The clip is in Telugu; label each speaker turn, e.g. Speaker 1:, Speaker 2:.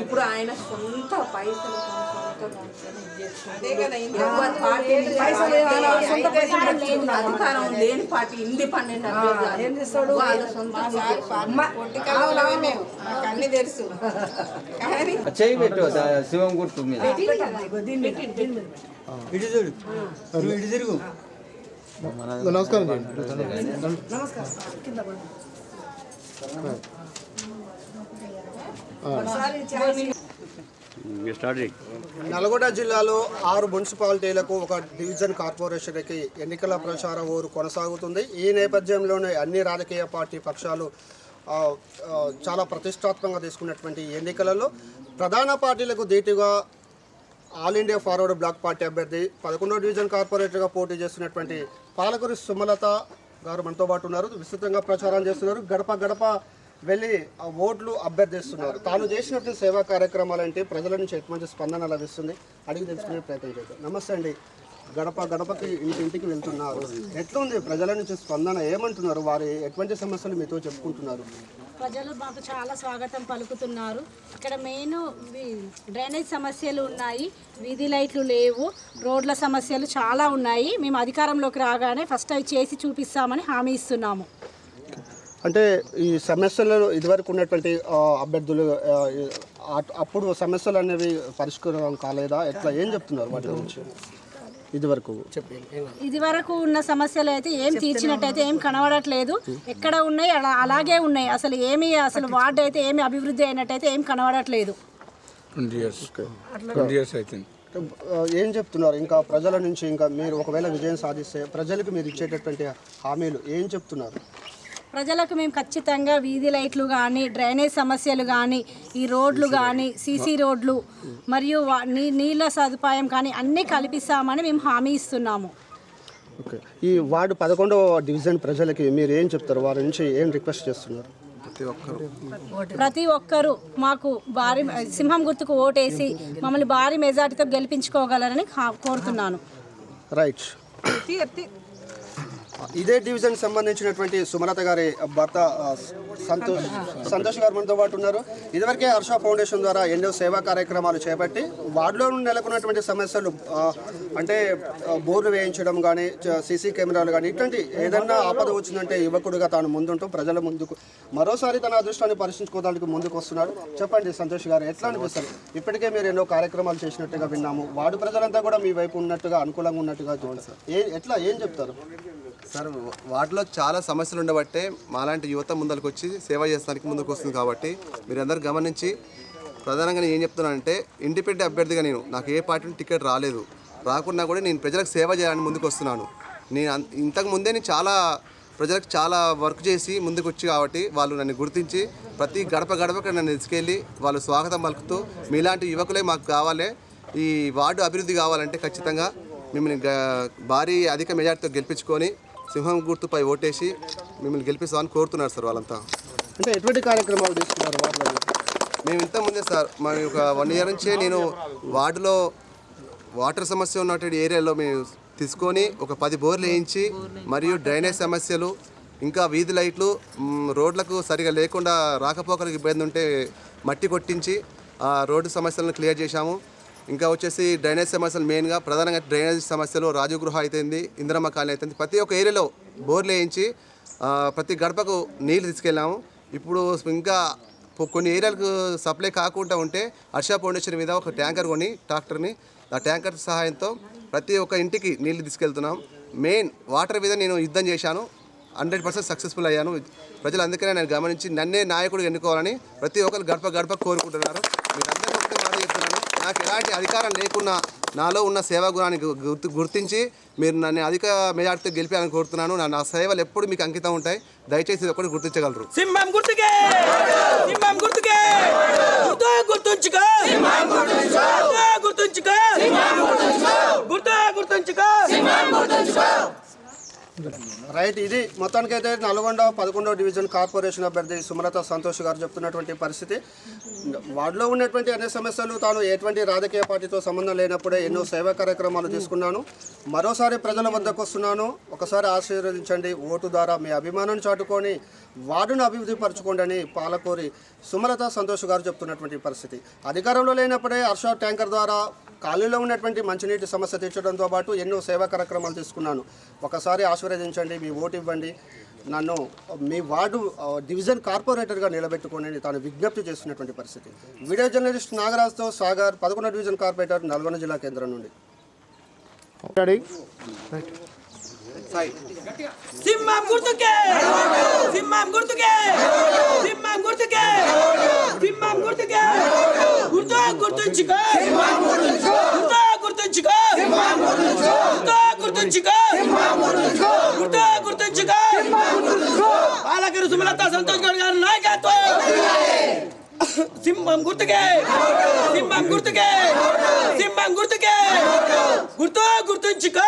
Speaker 1: ఇప్పుడు ఆయన సొంత పైసలు అధికారం లేని పార్టీ ఇండిపెండెంట్ అన్ని తెలుసు
Speaker 2: చేయి పెట్టు శివం గుర్తు మీద
Speaker 3: నమస్కారం. నల్గొండ జిల్లాలో 6 మున్సిపాలిటీలకు ఒక డివిజన్ కార్పొరేషన్కి ఎన్నికల ప్రచార ఓరు కొనసాగుతుంది. ఈ నేపథ్యంలోనే అన్ని రాజకీయ పార్టీ పక్షాలు చాలా ప్రతిష్టాత్మకంగా తీసుకున్నటువంటి ఎన్నికలలో ప్రధాన పార్టీలకు ధీటుగా All India Forward Bloc party అభ్యర్థి 11వ డివిజన్ కార్పొరేటర్గా పోటీ చేస్తున్నటువంటి పాలకురి సుమలత గారు మనతో పాటు ఉన్నారు. విస్తృతంగా ప్రచారం చేస్తున్నారు. గడప గడప వెళ్ళి ఓట్లు అభ్యర్థిస్తున్నారు. తాను చేసినటువంటి సేవా కార్యక్రమాలు అంటే ప్రజల నుంచి ఎటువంటి స్పందన లభిస్తుంది అడిగి తెలుసుకునే ప్రయత్నం చేద్దాం. నమస్తే అండి. గడప గడపకి ఇంటింటికి వెళ్తున్నారు. ఎట్లుంది ప్రజల నుంచి స్పందన? ఏమంటున్నారు? వారు ఎటువంటి సమస్యలు మీతో చెప్పుకుంటున్నారు?
Speaker 4: ప్రజలు మాకు చాలా స్వాగతం పలుకుతున్నారు. ఇక్కడ మెయిన్ డ్రైనేజ్ సమస్యలు ఉన్నాయి, వీధి లైట్లు లేవు, రోడ్ల సమస్యలు చాలా ఉన్నాయి. మేము అధికారంలోకి రాగానే ఫస్ట్ అవి చేసి చూపిస్తామని హామీ ఇస్తున్నాము.
Speaker 3: అంటే ఈ సమస్యలు ఇదివరకు ఉన్నటువంటి అభ్యర్థులు అప్పుడు సమస్యలు అనేవి పరిష్కారం కాలేదా? ఎట్లా ఏం చెప్తున్నారు వాటి గురించి?
Speaker 4: ఇదివరకు ఉన్న సమస్యలు అయితే ఏం తీర్చినట్టయితే ఏం కనబడట్లేదు. ఎక్కడ ఉన్నాయి అలాగే ఉన్నాయి. అసలు వార్డు అయితే ఏమి అభివృద్ధి అయినట్టయితే ఏం కనబడట్లేదు.
Speaker 3: ఏం చెప్తున్నారు ఇంకా ప్రజల నుంచి? ఇంకా మీరు ఒకవేళ విజయం సాధిస్తే ప్రజలకు మీరు ఇచ్చేటటువంటి హామీలు ఏం చెప్తున్నారు?
Speaker 4: ప్రజలకు మేము ఖచ్చితంగా వీధి లైట్లు కానీ, డ్రైనేజ్ సమస్యలు కానీ, ఈ రోడ్లు కానీ, సీసీ రోడ్లు మరియు నీళ్ళ సదుపాయం కానీ అన్నీ కల్పిస్తామని మేము హామీ ఇస్తున్నాము.
Speaker 3: ఓకే. ఈ వార్డు 11వ డివిజన్ ప్రజలకి మీరు ఏం చెప్తారు? వారి నుంచి ఏం రిక్వెస్ట్ చేస్తున్నారు?
Speaker 4: ప్రతి ఒక్కరూ మాకు భారీ సింహం గుర్తుకు ఓటేసి మమ్మల్ని భారీ మెజార్టీతో గెలిపించుకోగలరని కోరుతున్నాను.
Speaker 3: రైట్. ఇదే డివిజన్ సంబంధించినటువంటి సుమలత గారి భర్త సంతోష్ గారు మనతో పాటు ఉన్నారు. ఇదివరకే హర్ష ఫౌండేషన్ ద్వారా ఎన్నో సేవా కార్యక్రమాలు చేపట్టి వార్డులో నెలకొన్నటువంటి సమస్యలు అంటే బోర్లు వేయించడం కానీ, సీసీ కెమెరాలు కానీ, ఇట్లాంటి ఏదన్నా ఆపద వచ్చిందంటే యువకుడిగా తాను ముందుంటూ ప్రజల ముందుకు మరోసారి తన అదృష్టాన్ని పరీక్షించుకోవడానికి ముందుకు వస్తున్నాడు. చెప్పండి సంతోష్ గారు, ఎట్లా అనిపిస్తారు? ఇప్పటికే మీరు ఎన్నో కార్యక్రమాలు చేసినట్టుగా విన్నాము. వార్డు ప్రజలంతా కూడా మీ వైపు ఉన్నట్టుగా, అనుకూలంగా ఉన్నట్టుగా చూడండి. ఏం చెప్తారు
Speaker 5: సార్? వాటిలో చాలా సమస్యలు ఉండబట్టే మాలాంటి యువత ముందరికి వచ్చి సేవ చేస్తానికి ముందుకు వస్తుంది. కాబట్టి మీరందరూ గమనించి ప్రధానంగా నేను ఏం చెప్తున్నానంటే, ఇండిపెండెంట్ అభ్యర్థిగా నాకు ఏ పార్టీ టికెట్ రాలేదు, రాకున్నా కూడా నేను ప్రజలకు సేవ చేయాలని ముందుకు వస్తున్నాను. ఇంతకు ముందే నేను ప్రజలకు చాలా వర్క్ చేసి ముందుకు వచ్చి కాబట్టి వాళ్ళు నన్ను గుర్తించి ప్రతి గడప గడపకి నన్ను తీసుకెళ్ళి వాళ్ళు స్వాగతం పలుకుతూ మీలాంటి యువకులే మాకు కావాలి, ఈ వార్డు అభివృద్ధి కావాలంటే ఖచ్చితంగా మిమ్మల్ని భారీ అధిక మెజార్టీతో గెలిపించుకొని సింహం గుర్తుపై ఓటేసి మిమ్మల్ని గెలిపిస్తామని కోరుతున్నారు సార్ వాళ్ళంతా.
Speaker 3: అంటే ఎటువంటి కార్యక్రమాలు తీసుకున్నారు వార్డులో?
Speaker 5: మేము ఇంతకుముందే సార్ ఒక 1 ఇయర్ నుంచే నేను వార్డులో వాటర్ సమస్య ఉన్నటువంటి ఏరియాలో మేము తీసుకొని ఒక 10 బోర్లు వేయించి, మరియు డ్రైనేజ్ సమస్యలు, ఇంకా వీధి లైట్లు, రోడ్లకు సరిగా లేకుండా రాకపోకలకు ఇబ్బంది ఉంటే మట్టి కొట్టించి ఆ రోడ్డు సమస్యలను క్లియర్ చేశాము. ఇంకా వచ్చేసి డ్రైనేజ్ సమస్యలు మెయిన్గా ప్రధానంగా డ్రైనేజ్ సమస్యలు రాజగృహ అయితేంది, ఇందిరమ్మ కాలనీ అయితేంది, ప్రతి ఒక్క ఏరియాలో బోర్లు వేయించి ప్రతి గడపకు నీళ్ళు తీసుకెళ్ళాము. ఇప్పుడు ఇంకా కొన్ని ఏరియాలకు సప్లై కాకుండా ఉంటే హర్ష ఫౌండేషన్ మీద ఒక ట్యాంకర్ కొని ట్రాక్టర్ని ఆ ట్యాంకర్ సహాయంతో ప్రతి ఒక్క ఇంటికి నీళ్లు తీసుకెళ్తున్నాం. మెయిన్ వాటర్ మీద నేను యుద్ధం చేశాను, 100% సక్సెస్ఫుల్ అయ్యాను. ప్రజలు అందుకనే నేను గమనించి నన్నే నాయకుడు ఎన్నుకోవాలని ప్రతి ఒక్కరు గడప గడప కోరుకుంటున్నారు. మీరందరూ ఒకటే మాట చెప్తున్నాను, నాకు ఎలాంటి అధికారం లేకున్నా నాలో ఉన్న సేవా గుణాన్ని గుర్తించి మీరు నన్ను అధిక మెజార్టీతో గెలిపాలని కోరుతున్నాను. నా సేవలు ఎప్పుడు మీకు అంకితం ఉంటాయి. దయచేసి ఒకటి గుర్తించగలరు.
Speaker 6: సింహం గుర్తుకే, సింహం గుర్తుకే, గుర్తుంచుకో, గుర్తుంచుకో, గుర్తుంచుకో.
Speaker 3: రైట్, ఇది మొత్తానికైతే నల్గొండ 11వ డివిజన్ కార్పొరేషన్ అభ్యర్థి సుమలత సంతోష్ గారు చెప్తున్నటువంటి పరిస్థితి. వార్డులో ఉన్నటువంటి అన్ని సమస్యలు తాను ఎటువంటి రాజకీయ పార్టీతో సంబంధం లేనప్పుడే ఎన్నో సేవా కార్యక్రమాలు తీసుకున్నాను. మరోసారి ప్రజల వద్దకు వస్తున్నాను, ఒకసారి ఆశీర్వదించండి, ఓటు ద్వారా మీ అభిమానాన్ని చాటుకొని వార్డును అభివృద్ధి పరచుకోండి అని పాలకూరి సుమలత సంతోష్ గారు చెప్తున్నటువంటి పరిస్థితి. అధికారంలో లేనప్పుడే హర్ష ట్యాంకర్ ద్వారా కాలనీలో ఉన్నటువంటి మంచినీటి సమస్య తీర్చడంతో పాటు ఎన్నో సేవా కార్యక్రమాలు తీసుకున్నాను. ఒకసారి ఆశీర్వదించండి, మీ ఓటు ఇవ్వండి, నన్ను మీ వార్డు డివిజన్ కార్పొరేటర్గా నిలబెట్టుకోండి తాను విజ్ఞప్తి చేస్తున్నటువంటి పరిస్థితి. వీడియో జర్నలిస్ట్ నాగరాజ్తో సాగర్, 11వ డివిజన్ కార్పొరేటర్, నల్గొండ జిల్లా కేంద్రం నుండి.
Speaker 6: సింహం గుర్తుకే, సింహం గుర్తుకే, సింహం గుర్తుకే, సింహం గుర్తుకే, గుర్తు గుర్తుంచుకో, గుర్తు గుర్తుంచుకో, గుర్తు గుర్తుంచుకో, గుర్తు గుర్తుంచుకో. పాలకూరి సుమలత సంతోష్ గౌడ్ గారి నాయకత్వం. సింహం గుర్తుకే, సింహం గుర్తుకే, సింహం గుర్తుకే, గుర్తు గుర్తుంచుకో.